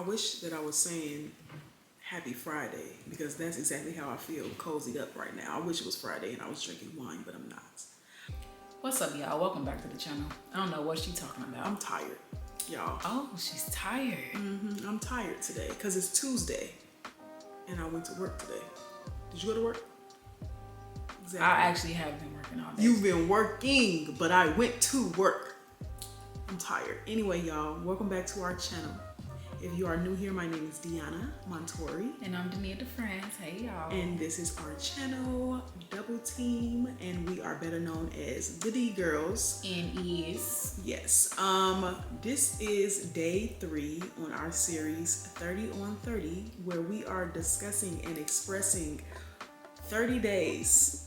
wish that I was saying happy Friday, because that's exactly how I feel cozied up right now. I wish it was Friday and I was drinking wine, but I'm not. What's up, y'all? Welcome back to the channel. I don't know what she's talking about. I'm tired, y'all. Oh, she's tired. I'm tired today because it's Tuesday and I went to work today. Did you go to work? Exactly. I actually have been working all day. You've been working, but I went to work. I'm tired. Anyway, y'all, welcome back to our channel. If you are new here, my name is Deanna Montori. And I'm dnia.deanna. Hey, y'all. And this is our channel, Double Team, and we are better known as the D Girls. And is. Yes. This is day 3 on our series 30 on 30, where we are discussing and expressing 30 days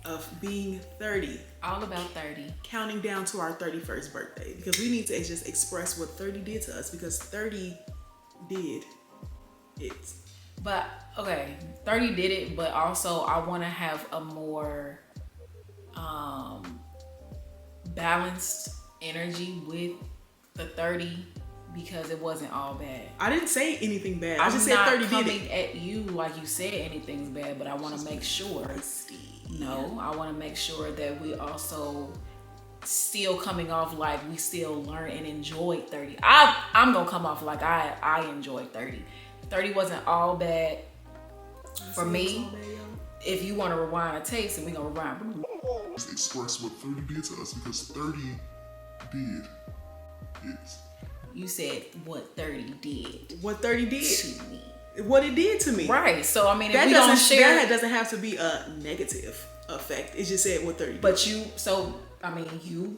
of being 30. All about 30. Counting down to our 31st birthday, because we need to just express what 30 did to us, because 30 did it. But okay, 30 did it, but also I want to have a more balanced energy with the 30, because it wasn't all bad. I didn't say anything bad. I just said 30 did it. I'm not coming at you like you said anything's bad, but I want to make sure. No, I want to make sure that we also still coming off like we still learn and enjoy 30. I'm gonna come off like I enjoyed 30. 30 wasn't all bad for me. If you want to rewind a taste, and we gonna rewind. Just express what 30 did to us, because 30 did it. You said what 30 did. What 30 did to me. What it did to me. Right. So I mean, if that we don't share, that doesn't have to be a negative effect. It just said what 30 did. But you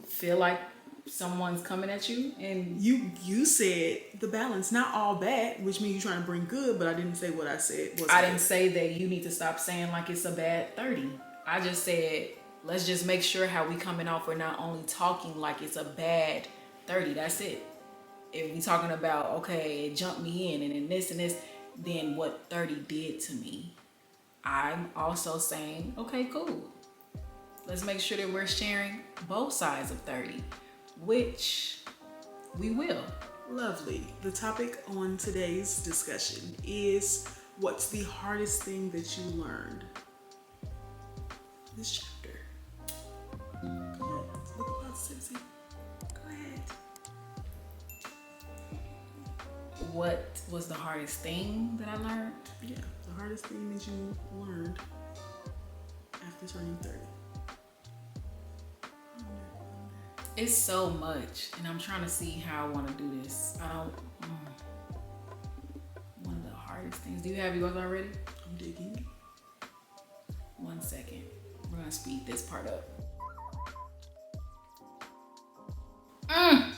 feel like someone's coming at you, and you said the balance, not all bad, which means you're trying to bring good, but I didn't say what I said was I didn't say that you need to stop saying like it's a bad 30. I just said let's just make sure how we coming off. We're not only talking like it's a bad 30. That's it. If we talking about, okay, it jumped me in and this and this, then what 30 did to me, I'm also saying, okay, cool. Let's make sure that we're sharing both sides of 30, which we will. Lovely. The topic on today's discussion is, what's the hardest thing that you learned this chapter? Go ahead. Look about Sipsy. Go ahead. What was the hardest thing that I learned? Yeah, the hardest thing that you learned after turning 30. It's so much, and I'm trying to see how I want to do this. One of the hardest things. Do you have yours already? I'm digging. 1 second. We're gonna speed this part up. I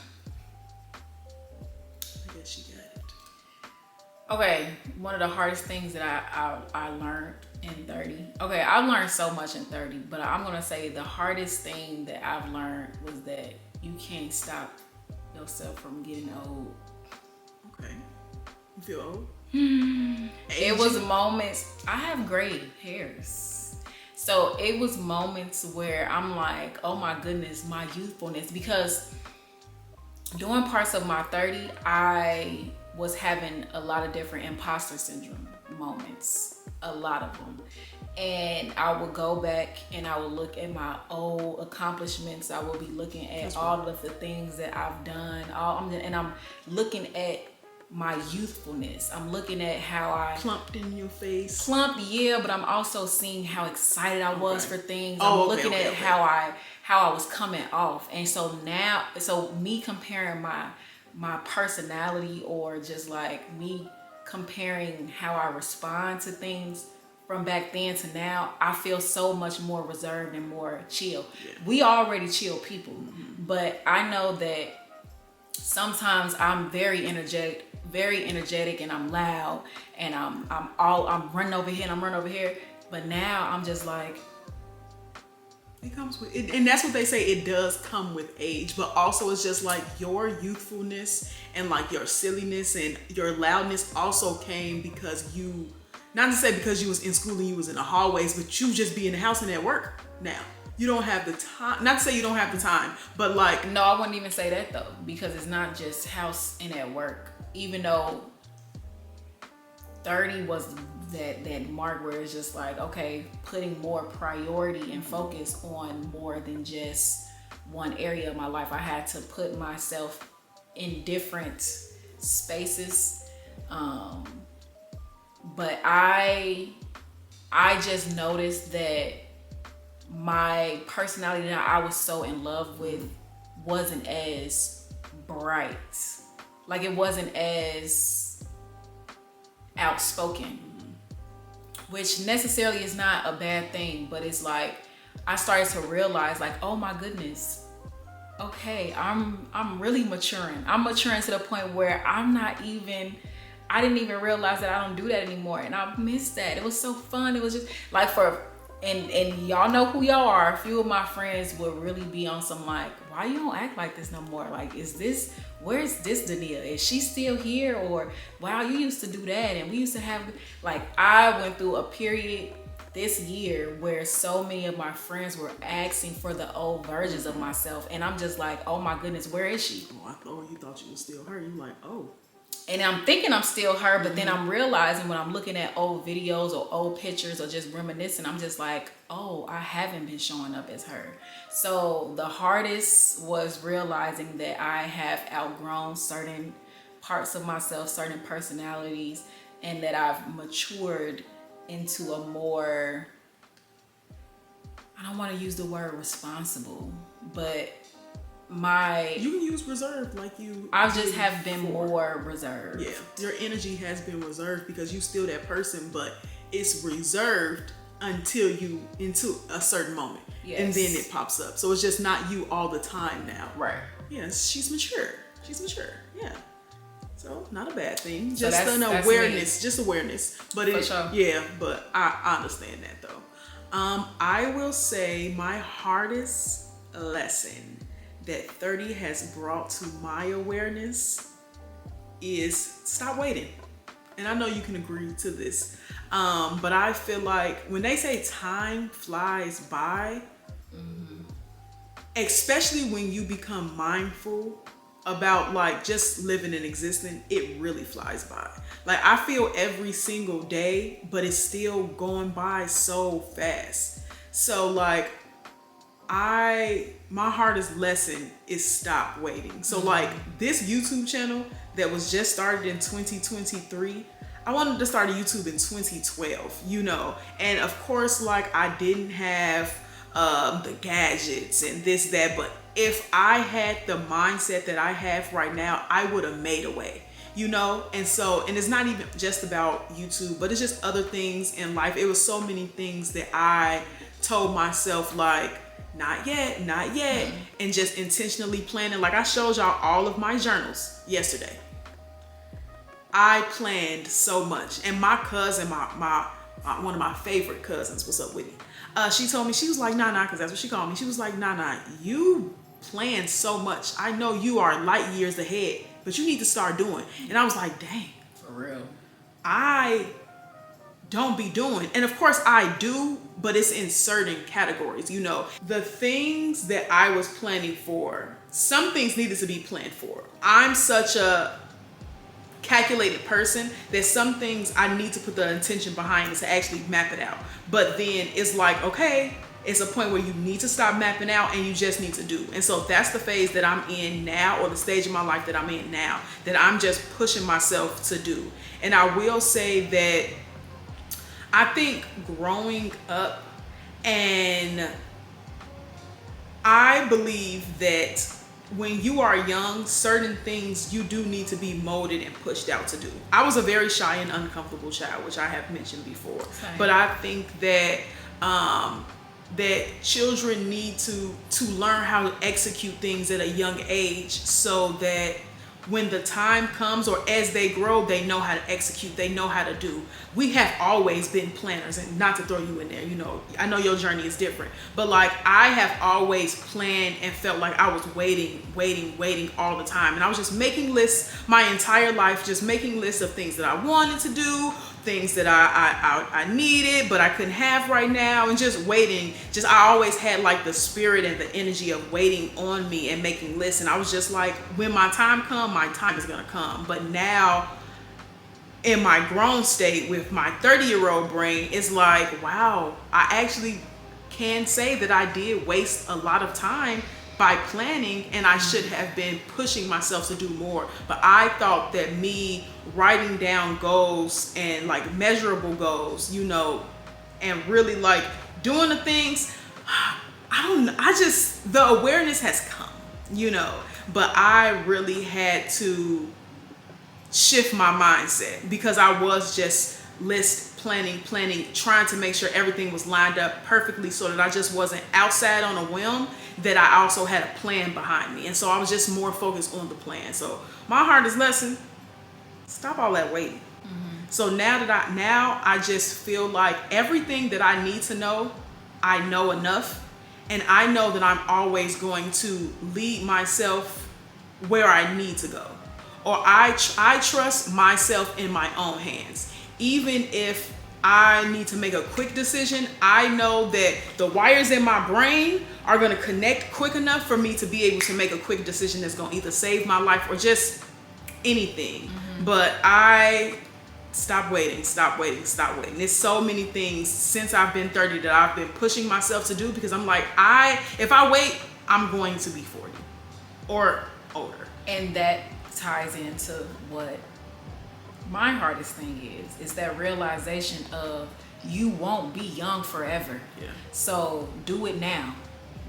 guess you got it. Okay, one of the hardest things that I learned in 30. Okay, I've learned so much in 30, but I'm gonna say the hardest thing that I've learned was that you can't stop yourself from getting old. Okay. You feel old? It was moments, I have gray hairs. So it was moments where I'm like, oh my goodness, my youthfulness, because during parts of my 30, I was having a lot of different imposter syndrome moments, a lot of them. And I would go back and I would look at my old accomplishments. I would be looking at all of the things that I've done. And I'm looking at my youthfulness. I'm looking at how I plumped in your face. Plumped, yeah, but I'm also seeing how excited I was for things. I'm looking at how I was coming off. And so now, me comparing my personality, or just like me comparing how I respond to things from back then to now, I feel so much more reserved and more chill. Yeah. We already chill people, but I know that sometimes I'm very energetic, and I'm loud, and I'm running over here and I'm running over here. But now I'm just like, it comes with it, and that's what they say, it does come with age, but also it's just like your youthfulness and like your silliness and your loudness also came because you, not to say because you was in school and you was in the hallways, but you just be in the house and at work now. You don't have the time, not to say you don't have the time, but like. No, I wouldn't even say that though, because it's not just house and at work. Even though 30 was that mark where it's just like, okay, putting more priority and focus on more than just one area of my life. I had to put myself in different spaces. But I just noticed that my personality that I was so in love with wasn't as bright. Like, it wasn't as outspoken, which necessarily is not a bad thing, but it's like I started to realize, like, oh my goodness, okay, I'm really maturing. I'm maturing to the point where I didn't even realize that I don't do that anymore, and I missed that. It was so fun. It was just like and y'all know who y'all are. A few of my friends would really be on some like, why you don't act like this no more? Like, where's this Dania? Is she still here? Or, wow, you used to do that, and we used to have, like, I went through a period this year where so many of my friends were asking for the old versions of myself, and I'm just like, oh my goodness, where is she? Oh, you thought you were still her. You like, oh. And I'm thinking I'm still her, but then I'm realizing when I'm looking at old videos or old pictures or just reminiscing, I'm just like, oh, I haven't been showing up as her. So the hardest was realizing that I have outgrown certain parts of myself, certain personalities, and that I've matured into a more, I don't want to use the word responsible, but you can use reserved, like you. I just have been more reserved. Yeah, your energy has been reserved because you still that person, but it's reserved until you into a certain moment, yes. And then it pops up. So it's just not you all the time now. Right. Yes, she's mature. Yeah. So not a bad thing. So just an awareness. Just awareness. But sure. Yeah. But I understand that though. I will say my hardest lesson that 30 has brought to my awareness is stop waiting. And I know you can agree to this, but I feel like when they say time flies by, especially when you become mindful about like just living and existing, it really flies by. Like, I feel every single day, but it's still going by so fast. So like, my hardest lesson is stop waiting. So like, this YouTube channel that was just started in 2023, I wanted to start a YouTube in 2012, you know, and of course, like, I didn't have the gadgets and this, that, but if I had the mindset that I have right now, I would have made a way, you know. And it's not even just about YouTube, but it's just other things in life. It was so many things that I told myself, like, not yet, and just intentionally planning. Like, I showed y'all all of my journals yesterday. I planned so much, and my cousin, my one of my favorite cousins, what's up, Whitney? She told me, she was like, nah, because that's what she called me. She was like, nah, you plan so much. I know you are light years ahead, but you need to start doing. And I was like, dang, for real. I don't be doing. And of course I do, but it's in certain categories, you know. The things that I was planning for, some things needed to be planned for. I'm such a calculated person that some things I need to put the intention behind it to actually map it out. But then it's like, okay, it's a point where you need to stop mapping out and you just need to do. And so that's the phase that I'm in now, or the stage of my life that I'm in now, that I'm just pushing myself to do. And I will say that I think growing up, and I believe that when you are young, certain things you do need to be molded and pushed out to do. I was a very shy and uncomfortable child, which I have mentioned before. Same. But I think that that children need to learn how to execute things at a young age, so that when the time comes, or as they grow, they know how to execute, they know how to do. We have always been planners, and not to throw you in there, you know, I know your journey is different, but like, I have always planned and felt like I was waiting all the time. And I was just making lists my entire life, just making lists of things that I wanted to do, things that I needed but I couldn't have right now, and just waiting. I always had like the spirit and the energy of waiting on me and making lists. And I was just like, when my time comes, my time is gonna come. But now, in my grown state with my 30-year-old brain, it's like, wow, I actually can say that I did waste a lot of time by planning, and I should have been pushing myself to do more. But I thought that me writing down goals and like measurable goals, you know, and really like doing the things, the awareness has come, you know, but I really had to shift my mindset because I was just planning, trying to make sure everything was lined up perfectly so that I just wasn't outside on a whim, that I also had a plan behind me. And so I was just more focused on the plan. So my hardest lesson, stop all that waiting. So now I just feel like everything that I need to know, I know enough. And I know that I'm always going to lead myself where I need to go. Or I trust myself in my own hands. Even if I need to make a quick decision, I know that the wires in my brain are going to connect quick enough for me to be able to make a quick decision that's going to either save my life or just anything. But I stop waiting. There's so many things since I've been 30 that I've been pushing myself to do because I'm like, if I wait, I'm going to be 40 or older. And that ties into what my hardest thing is that realization of you won't be young forever. Yeah. So do it now.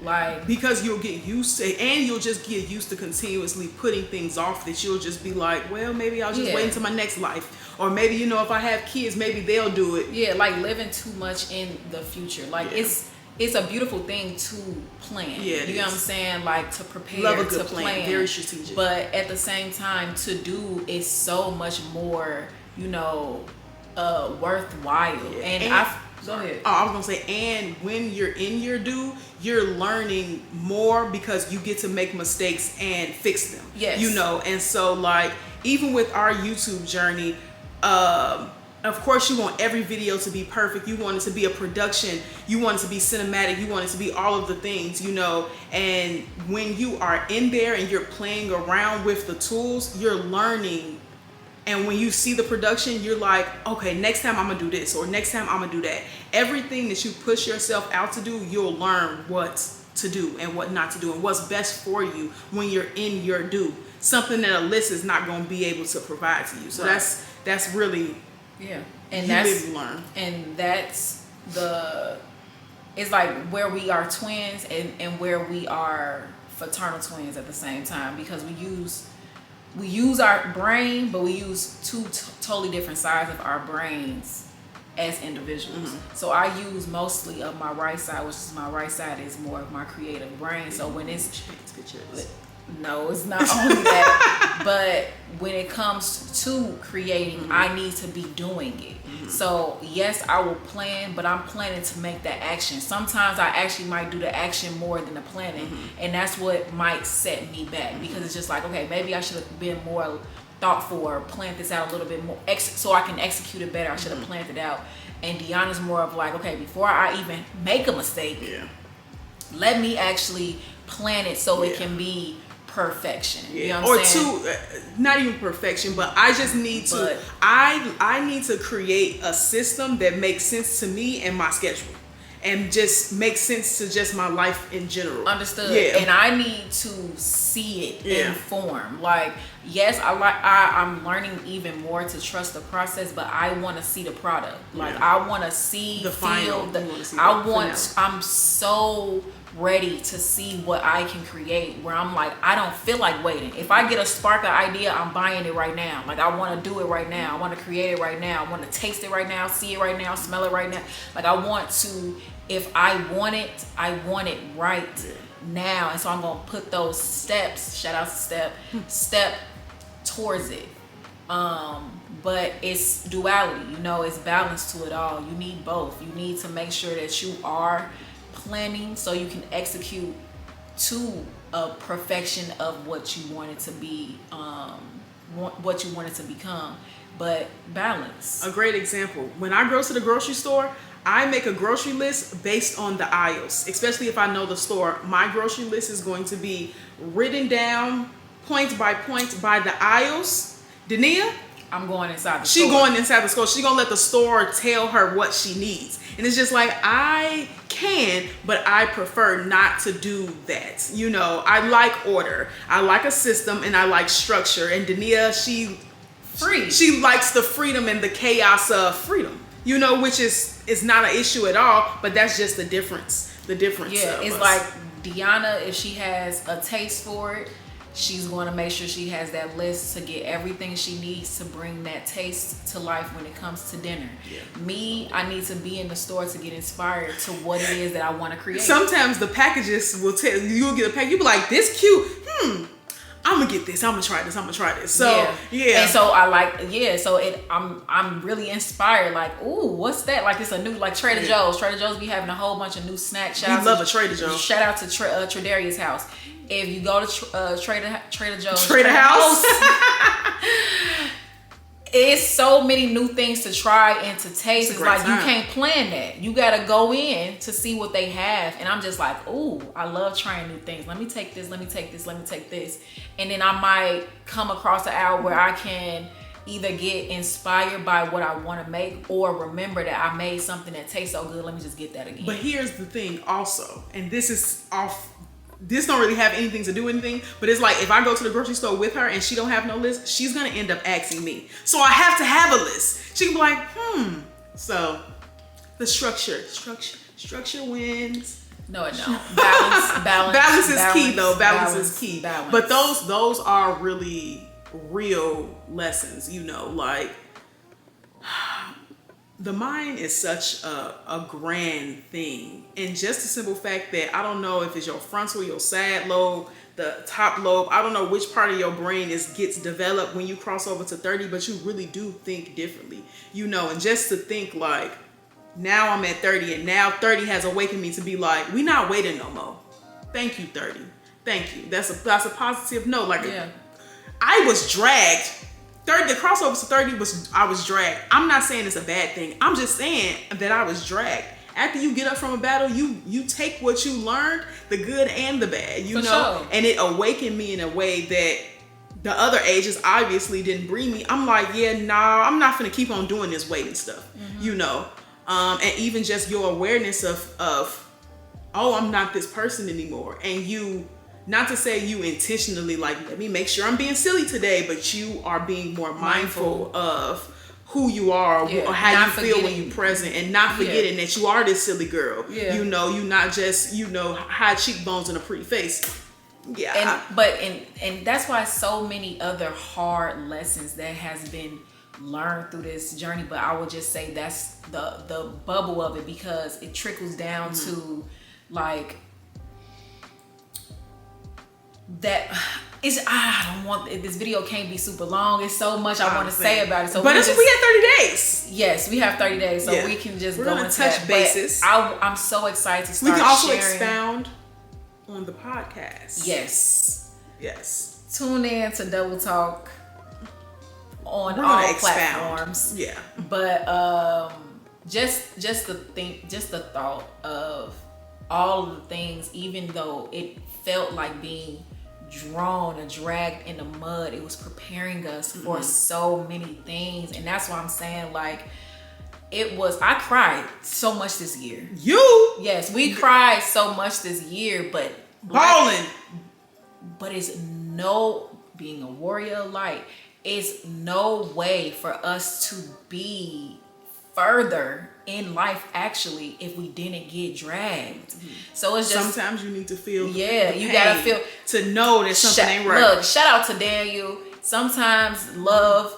Like, because you'll get used to, and you'll just get used to continuously putting things off that you'll just be like, well, maybe I'll just wait until my next life. Or maybe, you know, if I have kids, maybe they'll do it. Yeah, like living too much in the future. Like it's a beautiful thing to plan. Yeah, you know what I'm saying? Like to prepare, love a good to plan. Very strategic. But at the same time, to do is so much more, you know, worthwhile. Yeah. And go ahead. I was gonna say, and when you're in your due, you're learning more because you get to make mistakes and fix them. Yes. You know, and so like even with our YouTube journey, of course you want every video to be perfect. You want it to be a production. You want it to be cinematic. You want it to be all of the things, you know. And when you are in there and you're playing around with the tools, you're learning. And when you see the production, you're like, okay, next time I'm gonna do this, or next time I'm gonna do that. Everything that you push yourself out to do, you'll learn what to do and what not to do and what's best for you when you're in your due. Something that a list is not gonna be able to provide to you. So that's really, and you live, you learn. And that's it's like where we are twins and where we are fraternal twins at the same time, because we use our brain, but we use two totally different sides of our brains as individuals. So I use mostly of my right side, which is my right side is more of my creative brain. So when no, it's not only that, but when it comes to creating, I need to be doing it. So yes, I will plan, but I'm planning to make that action. Sometimes I actually might do the action more than the planning, and that's what might set me back, because it's just like, okay, maybe I should have been more thoughtful or planned this out a little bit more so I can execute it better. I should have planned it out. And Deanna's more of like, okay, before I even make a mistake, let me actually plan it so it can be perfection. You know what I'm saying? Not even perfection, but I just need to I need to create a system that makes sense to me and my schedule, and just makes sense to just my life in general. Understood. And I need to see it in form. Like, yes, I'm learning even more to trust the process, but I want to see the product. Like, I want to see the final. I'm so ready to see what I can create, where I'm like, I don't feel like waiting. If I get a spark of idea, I'm buying it right now. Like, I want to do it right now. I want to create it right now. I want to taste it right now, see it right now, smell it right now. Like, I want to, if I want it right now. And so I'm going to put those steps, shout out to step towards it. But it's duality, you know, it's balance to it all. You need both. You need to make sure that you are planning so you can execute to a perfection of what you want it to be, what you want it to become. But balance. A great example, when I go to the grocery store, I make a grocery list based on the aisles. Especially if I know the store, my grocery list is going to be written down point by point by the aisles. Dania, I'm going inside the store. store. She going inside the store. She gonna let the store tell her what she needs. And it's just like, I can, but I prefer not to do that. You know, I like order. I like a system, and I like structure. And Dania, she likes the freedom and the chaos of freedom. You know, which is not an issue at all, but that's just the difference. The difference. Yeah, it's like Deanna, if she has a taste for it, she's going to make sure she has that list to get everything she needs to bring that taste to life when it comes to dinner. Yeah. Me, I need to be in the store to get inspired to what it is that I want to create. Sometimes the packages will tell you, you'll get a package, you'll be like, this cute, I'm gonna get this. I'm gonna try this. So yeah. And so I'm really inspired. Like, ooh, what's that? Like, it's a new, like Trader Joe's. Trader Joe's be having a whole bunch of new snacks. We love a Trader Joe's. Shout out to Tredaria's house. If you go to Trader Joe's, Trader House. it's so many new things to try and to taste. It's like, you can't plan that. You gotta go in to see what they have. And I'm just like, ooh, I love trying new things. Let me take this, let me take this, let me take this. And then I might come across an hour where I can either get inspired by what I want to make, or remember that I made something that tastes so good, let me just get that again. But here's the thing also, and this don't really have anything to do with anything, but it's like, if I go to the grocery store with her and she don't have no list, she's gonna end up asking me. So I have to have a list. She can be like, So the structure wins. No, it don't. Balance is key though. Balance is key. But those are really real lessons, you know, like the mind is such a grand thing. And just the simple fact that, I don't know if it's your frontal, your side lobe, the top lobe, I don't know which part of your brain gets developed when you cross over to 30, but you really do think differently, you know. And just to think like, now I'm at 30, and now 30 has awakened me to be like, we not waiting no more. Thank you, 30. Thank you. That's a positive note. Like, I was dragged. The crossover to 30 I was dragged. I'm not saying it's a bad thing. I'm just saying that I was dragged. After you get up from a battle, you take what you learned, the good and the bad, you know? Sure. And it awakened me in a way that the other ages obviously didn't bring me. I'm like, I'm not gonna keep on doing this waiting stuff, you know? And even just your awareness of, I'm not this person anymore. And you, not to say you intentionally like, let me make sure I'm being silly today, but you are being more mindful of who you are, or how you feel when you're present, and not forgetting that you are this silly girl. Yeah. You know, you're not just, high cheekbones and a pretty face. Yeah. And that's why so many other hard lessons that has been learned through this journey, but I would just say that's the bubble of it, because it trickles down to like that. I don't want, this video can't be super long. It's so much I want to say about it. So, but we have 30 days. Yes, we have 30 days, so we can just go into touch bases. I'm so excited to start. We can also sharing. Expound on the podcast. Yes. Tune in to Double Talk on all platforms. Yeah. But just the thought of all of the things, even though it felt like being drawn and dragged in the mud, it was preparing us for so many things. And that's why I'm saying, like, I cried so much this year. Yes, we cried so much this year, but balling. But it's being a warrior of light, it's no way for us to be further in life actually if we didn't get dragged. So it's just, sometimes you need to feel you gotta feel to know that something ain't right. Look, shout out to Daniel. Sometimes love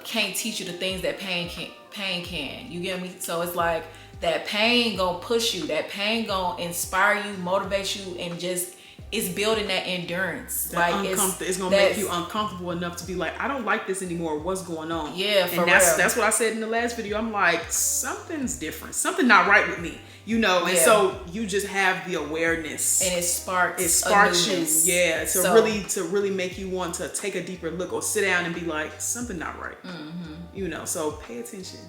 can't teach you the things that pain can. You get me? So it's like that pain gonna push you, that pain gonna inspire you, motivate you, and just it's building that endurance. It's gonna make you uncomfortable enough to be like, I don't like this anymore. What's going on? Yeah, that's what I said in the last video. I'm like, something's different. Something not right with me, And so you just have the awareness, and it sparks you, to really make you want to take a deeper look or sit down and be like, something not right. So pay attention.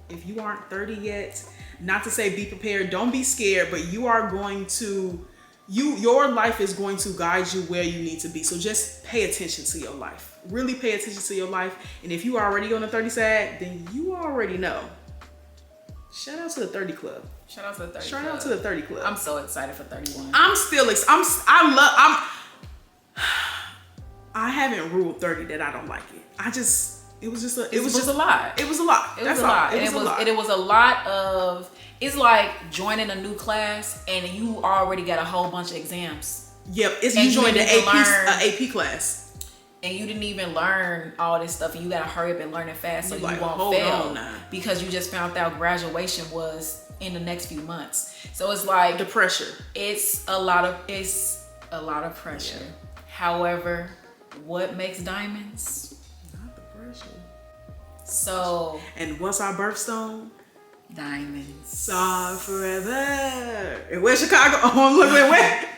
If you aren't 30 yet, not to say be prepared, don't be scared, but you are going to your life is going to guide you where you need to be. So just pay attention to your life. Really pay attention to your life. And if you are already on the 30 side, then you already know. Shout out to the 30 club. Shout out to the 30 Shout club. out to the 30 club. I'm so excited for 31. I haven't ruled 30 that I don't like it. It was just a lot. It was a lot. It was a lot. It's like joining a new class and you already got a whole bunch of exams. Yep, you joined an AP class. And you didn't even learn all this stuff, and you gotta hurry up and learn it fast so you won't fail. Because you just found out graduation was in the next few months. So it's like the pressure. It's a lot of pressure. Yeah. However, what makes diamonds? Not the pressure. So. And what's our birthstone? Diamonds. Saw forever. And where's Chicago? Oh, look where.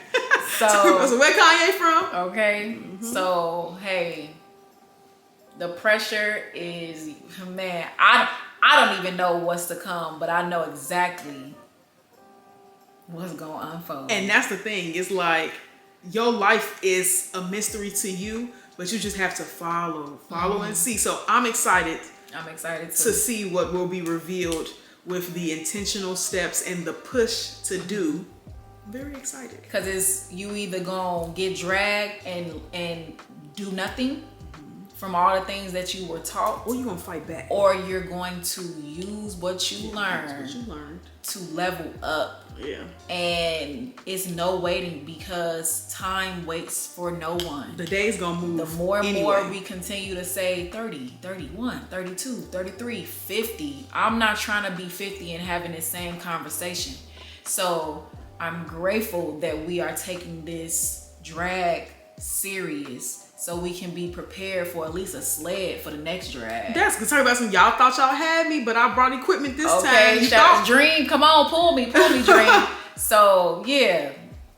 So where Kanye from? Okay. Mm-hmm. So hey, the pressure is, man, I don't even know what's to come, but I know exactly what's gonna unfold. And that's the thing. It's like your life is a mystery to you, but you just have to follow and see. So I'm excited too. To see what will be revealed with the intentional steps and the push to do. Very excited. Because it's you either gonna get dragged and do nothing from all the things that you were taught, or you're gonna fight back, or you're going to use what you learned to level up. Yeah. And it's no waiting, because time waits for no one. The day's gonna move. The more and more we continue to say 30, 31, 32, 33, 50. I'm not trying to be 50 and having the same conversation. So I'm grateful that we are taking this drag serious so we can be prepared for at least a sled for the next drag. That's good. Talk about some y'all thought y'all had me, but I brought equipment this time. Okay, shout out Dream. Come on, pull me, Dream. So yeah,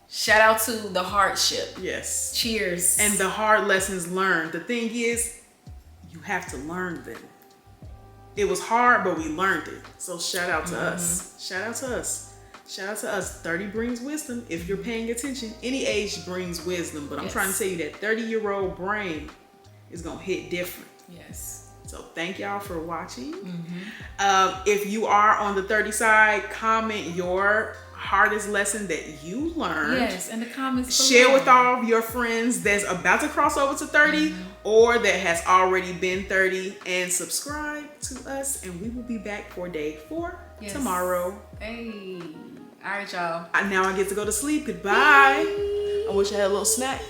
shout out to the hardship. Yes. Cheers. And the hard lessons learned. The thing is, you have to learn them. It was hard, but we learned it. So shout out to us. Shout out to us. Shout out to us. 30 brings wisdom. If you're paying attention, any age brings wisdom. But I'm trying to tell you that 30-year-old brain is going to hit different. Yes. So thank y'all for watching. If you are on the 30 side, comment your hardest lesson that you learned. Yes, in the comments below. Share with all of your friends that's about to cross over to 30 or that has already been 30, and subscribe to us, and we will be back for day 4 tomorrow. Hey. All right, y'all. Now I get to go to sleep. Goodbye. I wish I had a little snack.